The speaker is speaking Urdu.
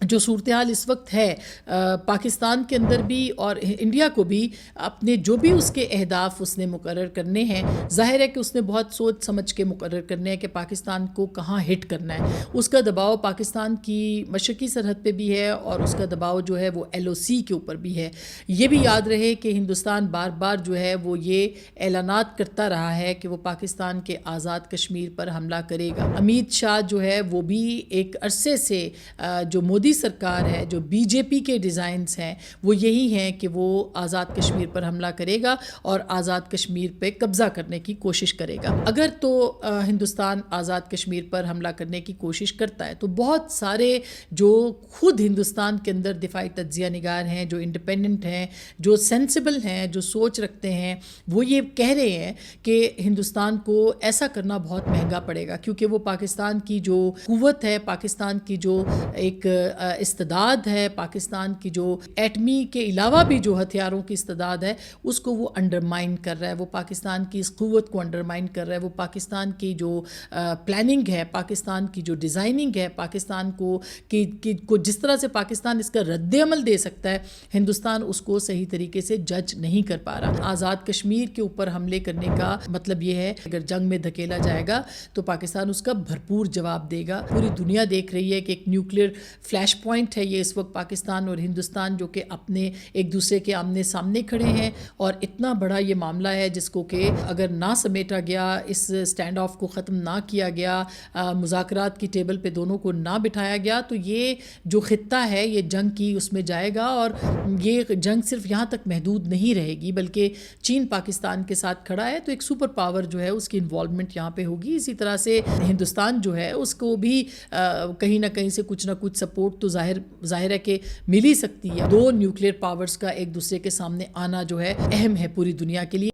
جو صورتحال اس وقت ہے پاکستان کے اندر بھی اور انڈیا کو بھی اپنے جو بھی اس کے اہداف اس نے مقرر کرنے ہیں، ظاہر ہے کہ اس نے بہت سوچ سمجھ کے مقرر کرنے ہیں کہ پاکستان کو کہاں ہٹ کرنا ہے۔ اس کا دباؤ پاکستان کی مشرقی سرحد پہ بھی ہے اور اس کا دباؤ جو ہے وہ LOC کے اوپر بھی ہے۔ یہ بھی یاد رہے کہ ہندوستان بار بار جو ہے وہ یہ اعلانات کرتا رہا ہے کہ وہ پاکستان کے آزاد کشمیر پر حملہ کرے گا۔ امیت شاہ جو ہے وہ بھی ایک عرصے سے جو مودی سرکار ہے، جو BJP کے ڈیزائنز ہیں وہ یہی ہیں کہ وہ آزاد کشمیر پر حملہ کرے گا اور آزاد کشمیر پہ قبضہ کرنے کی کوشش کرے گا۔ اگر تو ہندوستان آزاد کشمیر پر حملہ کرنے کی کوشش کرتا ہے تو بہت سارے جو خود ہندوستان کے اندر دفاعی تجزیہ نگار ہیں، جو انڈیپینڈنٹ ہیں، جو سینسیبل ہیں، جو سوچ رکھتے ہیں، وہ یہ کہہ رہے ہیں کہ ہندوستان کو ایسا کرنا بہت مہنگا پڑے گا، کیونکہ وہ پاکستان کی جو قوت ہے، پاکستان کی جو ایک استعداد ہے، پاکستان کی جو ایٹمی کے علاوہ بھی جو ہتھیاروں کی استعداد ہے اس کو وہ انڈرمائن کر رہا ہے، وہ پاکستان کی اس قوت کو انڈرمائن کر رہا ہے، وہ پاکستان کی جو پلاننگ ہے، پاکستان کی جو ڈیزائننگ ہے، پاکستان کو جس طرح سے پاکستان اس کا رد عمل دے سکتا ہے، ہندوستان اس کو صحیح طریقے سے جج نہیں کر پا رہا۔ آزاد کشمیر کے اوپر حملے کرنے کا مطلب یہ ہے اگر جنگ میں دھکیلا جائے گا تو پاکستان اس کا بھرپور جواب دے گا۔ پوری دنیا دیکھ رہی ہے کہ ایک نیوکلیئر فلیش پوائنٹ ہے یہ اس وقت پاکستان اور ہندوستان، جو کہ اپنے ایک دوسرے کے آمنے سامنے کھڑے ہیں، اور اتنا بڑا یہ معاملہ ہے جس کو کہ اگر نہ سمیٹا گیا، اس سٹینڈ آف کو ختم نہ کیا گیا، مذاکرات کی ٹیبل پہ دونوں کو نہ بٹھایا گیا، تو یہ جو خطہ ہے یہ جنگ کی اس میں جائے گا، اور یہ جنگ صرف یہاں تک محدود نہیں رہے گی بلکہ چین پاکستان کے ساتھ کھڑا ہے تو ایک سپر پاور جو ہے اس کی انوالومنٹ یہاں پہ ہوگی۔ اسی طرح سے ہندوستان جو ہے اس کو بھی کہیں نہ کہیں سے کچھ نہ کچھ سپورٹ تو ظاہر ہے کہ مل ہی سکتی ہے۔ دو نیوکلیئر پاورز کا ایک دوسرے کے سامنے آنا جو ہے اہم ہے پوری دنیا کے لیے۔